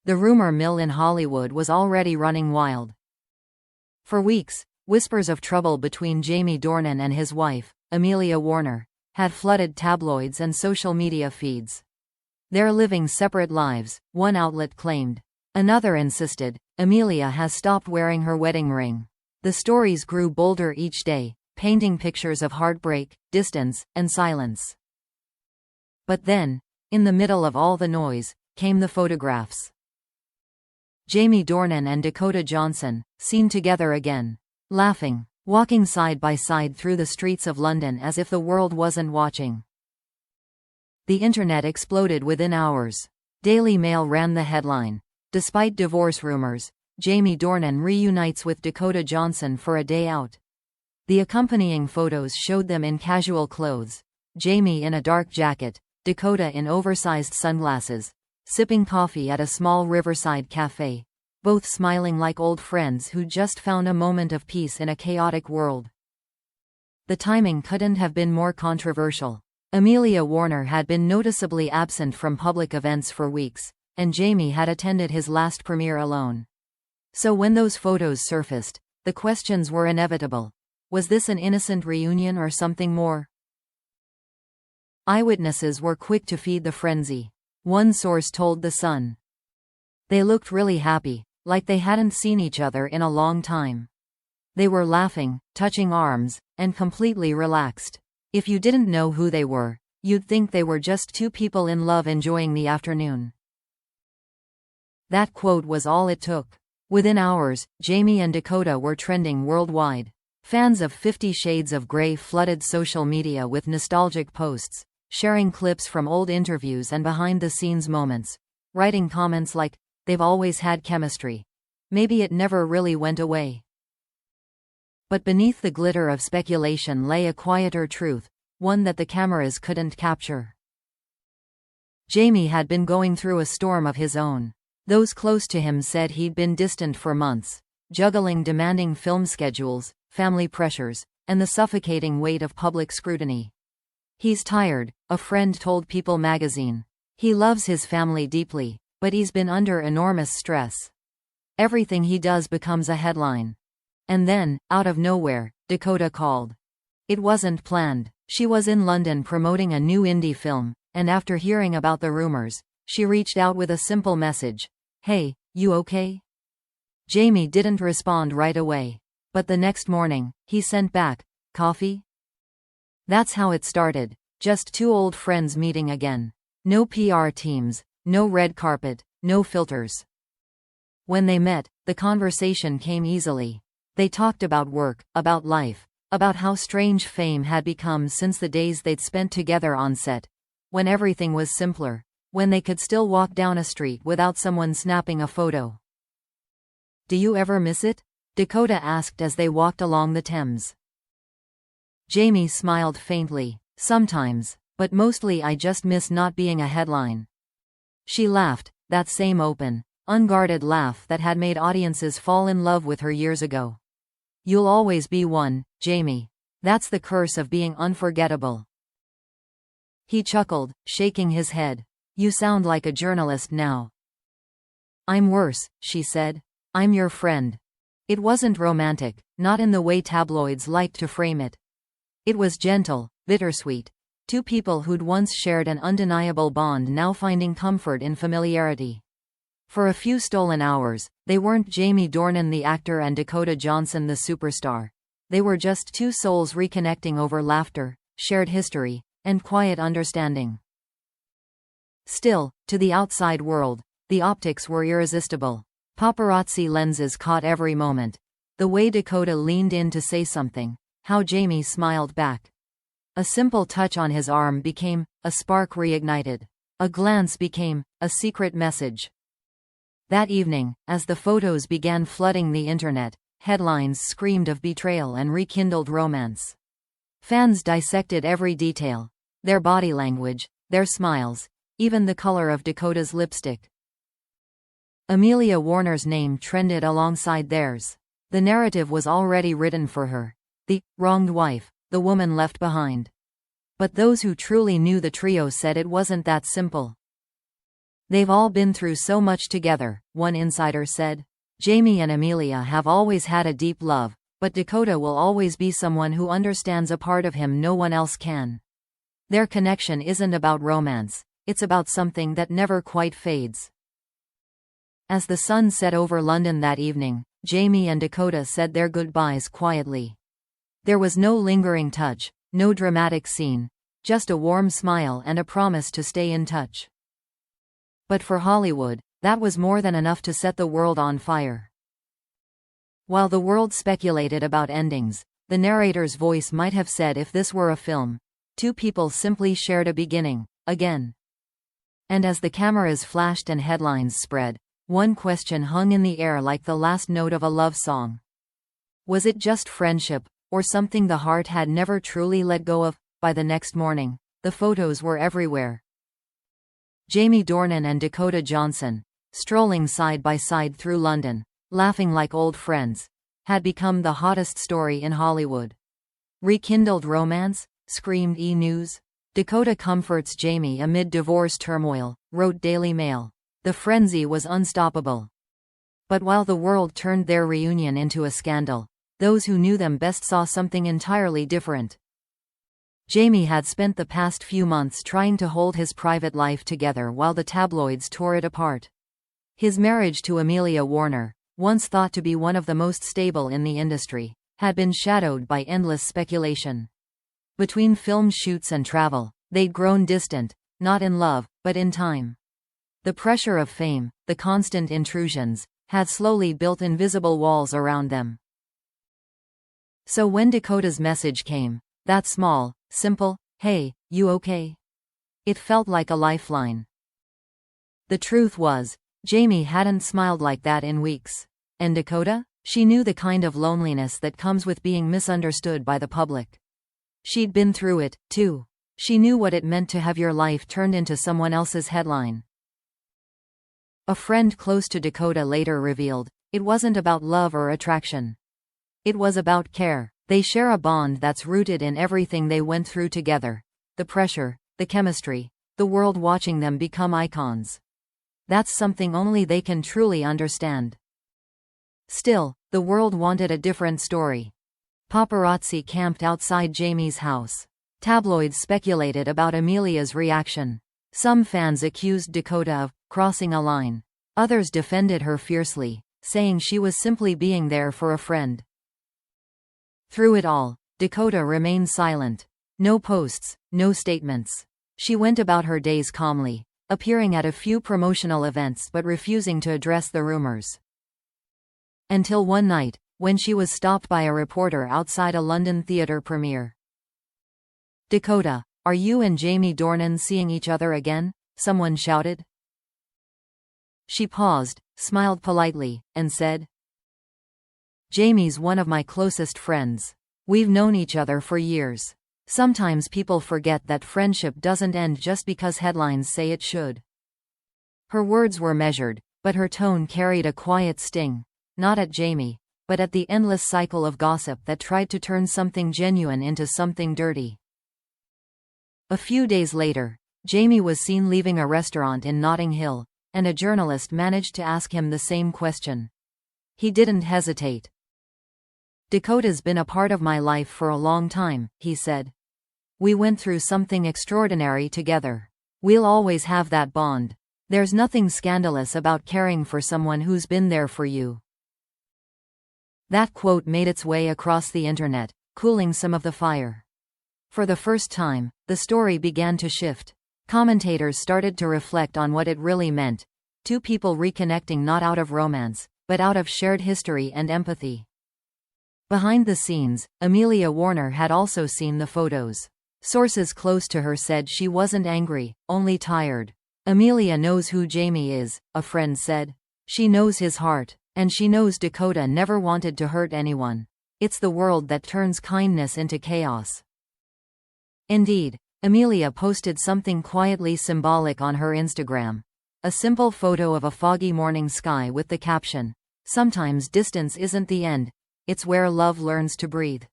The rumor mill in Hollywood was already running wild. For weeks, whispers of trouble between Jamie Dornan and his wife, Amelia Warner, had flooded tabloids and social media feeds. They're living separate lives, one outlet claimed. Another insisted, Amelia has stopped wearing her wedding ring. The stories grew bolder each day, painting pictures of heartbreak, distance, and silence. But then, in the middle of all the noise, came the photographs. Jamie Dornan and Dakota Johnson, seen together again, laughing, walking side by side through the streets of London as if the world wasn't watching. The internet exploded within hours. Daily Mail ran the headline, "Despite divorce rumors, Jamie Dornan reunites with Dakota Johnson for a day out." The accompanying photos showed them in casual clothes, Jamie in a dark jacket, Dakota in oversized sunglasses, sipping coffee at a small riverside cafe, both smiling like old friends who just found a moment of peace in a chaotic world. The timing couldn't have been more controversial. Amelia Warner had been noticeably absent from public events for weeks, and Jamie had attended his last premiere alone. So when those photos surfaced, the questions were inevitable. Was this an innocent reunion or something more? Eyewitnesses were quick to feed the frenzy. One source told The Sun, "They looked really happy, like they hadn't seen each other in a long time. They were laughing, touching arms, and completely relaxed. If you didn't know who they were, you'd think they were just two people in love enjoying the afternoon." That quote was all it took. Within hours, Jamie and Dakota were trending worldwide. Fans of 50 Shades of Grey flooded social media with nostalgic posts, sharing clips from old interviews and behind-the-scenes moments, writing comments like, "They've always had chemistry. Maybe it never really went away." But beneath the glitter of speculation lay a quieter truth, one that the cameras couldn't capture. Jamie had been going through a storm of his own. Those close to him said he'd been distant for months, juggling demanding film schedules, family pressures, and the suffocating weight of public scrutiny. "He's tired," a friend told People magazine. "He loves his family deeply, but he's been under enormous stress. Everything he does becomes a headline." And then, out of nowhere, Dakota called. It wasn't planned. She was in London promoting a new indie film, and after hearing about the rumors, she reached out with a simple message. "Hey, you okay?" Jamie didn't respond right away. But the next morning, he sent back, "Coffee?" That's how it started. Just two old friends meeting again. No PR teams, no red carpet, no filters. When they met, the conversation came easily. They talked about work, about life, about how strange fame had become since the days they'd spent together on set, when everything was simpler, when they could still walk down a street without someone snapping a photo. "Do you ever miss it?" Dakota asked as they walked along the Thames. Jamie smiled faintly. "Sometimes, but mostly I just miss not being a headline." She laughed, that same open, unguarded laugh that had made audiences fall in love with her years ago. "You'll always be one, Jamie. That's the curse of being unforgettable." He chuckled, shaking his head. "You sound like a journalist now." "I'm worse," she said. "I'm your friend." It wasn't romantic, not in the way tabloids liked to frame it. It was gentle, bittersweet. Two people who'd once shared an undeniable bond now finding comfort in familiarity. For a few stolen hours, they weren't Jamie Dornan the actor and Dakota Johnson the superstar. They were just two souls reconnecting over laughter, shared history, and quiet understanding. Still, to the outside world, the optics were irresistible. Paparazzi lenses caught every moment. The way Dakota leaned in to say something, how Jamie smiled back. A simple touch on his arm became a spark reignited. A glance became a secret message. That evening, as the photos began flooding the internet, headlines screamed of betrayal and rekindled romance. Fans dissected every detail, their body language, their smiles, even the color of Dakota's lipstick. Amelia Warner's name trended alongside theirs. The narrative was already written for her. The wronged wife, the woman left behind. But those who truly knew the trio said it wasn't that simple. They've all been through so much together, one insider said. Jamie and Amelia have always had a deep love, but Dakota will always be someone who understands a part of him no one else can. Their connection isn't about romance, it's about something that never quite fades. As the sun set over London that evening, Jamie and Dakota said their goodbyes quietly. There was no lingering touch, no dramatic scene, just a warm smile and a promise to stay in touch. But for Hollywood, that was more than enough to set the world on fire. While the world speculated about endings, the narrator's voice might have said if this were a film, two people simply shared a beginning, again. And as the cameras flashed and headlines spread, one question hung in the air like the last note of a love song. Was it just friendship, or something the heart had never truly let go of? By the next morning, the photos were everywhere. Jamie Dornan and Dakota Johnson, strolling side by side through London, laughing like old friends, had become the hottest story in Hollywood. Rekindled romance? Screamed E! News. Dakota comforts Jamie amid divorce turmoil, wrote Daily Mail. The frenzy was unstoppable. But while the world turned their reunion into a scandal, those who knew them best saw something entirely different. Jamie had spent the past few months trying to hold his private life together while the tabloids tore it apart. His marriage to Amelia Warner, once thought to be one of the most stable in the industry, had been shadowed by endless speculation. Between film shoots and travel, they'd grown distant, not in love, but in time. The pressure of fame, the constant intrusions, had slowly built invisible walls around them. So when Dakota's message came, that small, simple, "Hey, you okay?" it felt like a lifeline. The truth was, Jamie hadn't smiled like that in weeks. And Dakota? She knew the kind of loneliness that comes with being misunderstood by the public. She'd been through it, too. She knew what it meant to have your life turned into someone else's headline. A friend close to Dakota later revealed, it wasn't about love or attraction. It was about care. They share a bond that's rooted in everything they went through together. The pressure, the chemistry, the world watching them become icons. That's something only they can truly understand. Still, the world wanted a different story. Paparazzi camped outside Jamie's house. Tabloids speculated about Amelia's reaction. Some fans accused Dakota of crossing a line. Others defended her fiercely, saying she was simply being there for a friend. Through it all, Dakota remained silent. No posts, no statements. She went about her days calmly, appearing at a few promotional events but refusing to address the rumors. Until one night, when she was stopped by a reporter outside a London theatre premiere. "Dakota, are you and Jamie Dornan seeing each other again?" someone shouted. She paused, smiled politely, and said, "Jamie's one of my closest friends. We've known each other for years. Sometimes people forget that friendship doesn't end just because headlines say it should." Her words were measured, but her tone carried a quiet sting, not at Jamie, but at the endless cycle of gossip that tried to turn something genuine into something dirty. A few days later, Jamie was seen leaving a restaurant in Notting Hill, and a journalist managed to ask him the same question. He didn't hesitate. "Dakota's been a part of my life for a long time," he said. "We went through something extraordinary together. We'll always have that bond. There's nothing scandalous about caring for someone who's been there for you." That quote made its way across the internet, cooling some of the fire. For the first time, the story began to shift. Commentators started to reflect on what it really meant. Two people reconnecting not out of romance, but out of shared history and empathy. Behind the scenes, Amelia Warner had also seen the photos. Sources close to her said she wasn't angry, only tired. "Amelia knows who Jamie is," a friend said. "She knows his heart, and she knows Dakota never wanted to hurt anyone. It's the world that turns kindness into chaos." Indeed, Amelia posted something quietly symbolic on her Instagram. A simple photo of a foggy morning sky with the caption, "Sometimes distance isn't the end, it's where love learns to breathe."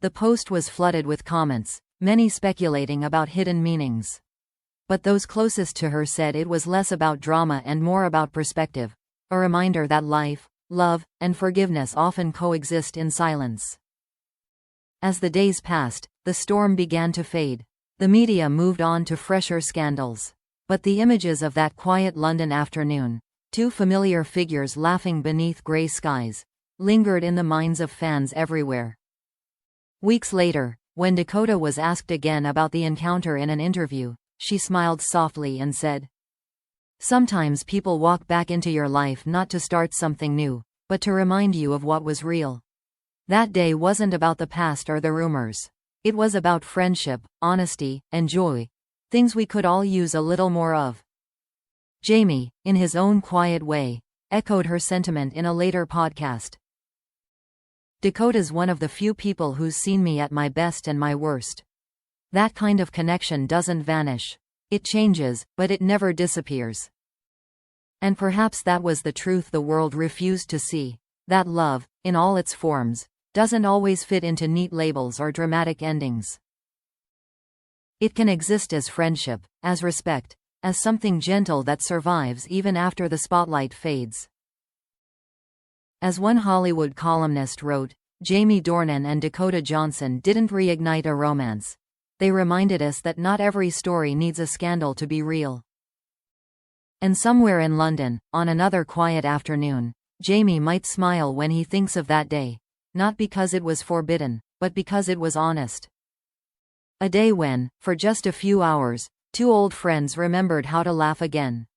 The post was flooded with comments, many speculating about hidden meanings. But those closest to her said it was less about drama and more about perspective, a reminder that life, love, and forgiveness often coexist in silence. As the days passed, the storm began to fade. The media moved on to fresher scandals. But the images of that quiet London afternoon, two familiar figures laughing beneath grey skies, lingered in the minds of fans everywhere. Weeks later, when Dakota was asked again about the encounter in an interview, she smiled softly and said, "Sometimes people walk back into your life not to start something new, but to remind you of what was real." That day wasn't about the past or the rumors. It was about friendship, honesty, and joy, things we could all use a little more of. Jamie, in his own quiet way, echoed her sentiment in a later podcast. "Dakota's one of the few people who's seen me at my best and my worst. That kind of connection doesn't vanish. It changes, but it never disappears." And perhaps that was the truth the world refused to see, that love, in all its forms, doesn't always fit into neat labels or dramatic endings. It can exist as friendship, as respect, as something gentle that survives even after the spotlight fades. As one Hollywood columnist wrote, Jamie Dornan and Dakota Johnson didn't reignite a romance. They reminded us that not every story needs a scandal to be real. And somewhere in London, on another quiet afternoon, Jamie might smile when he thinks of that day, not because it was forbidden, but because it was honest. A day when, for just a few hours, two old friends remembered how to laugh again.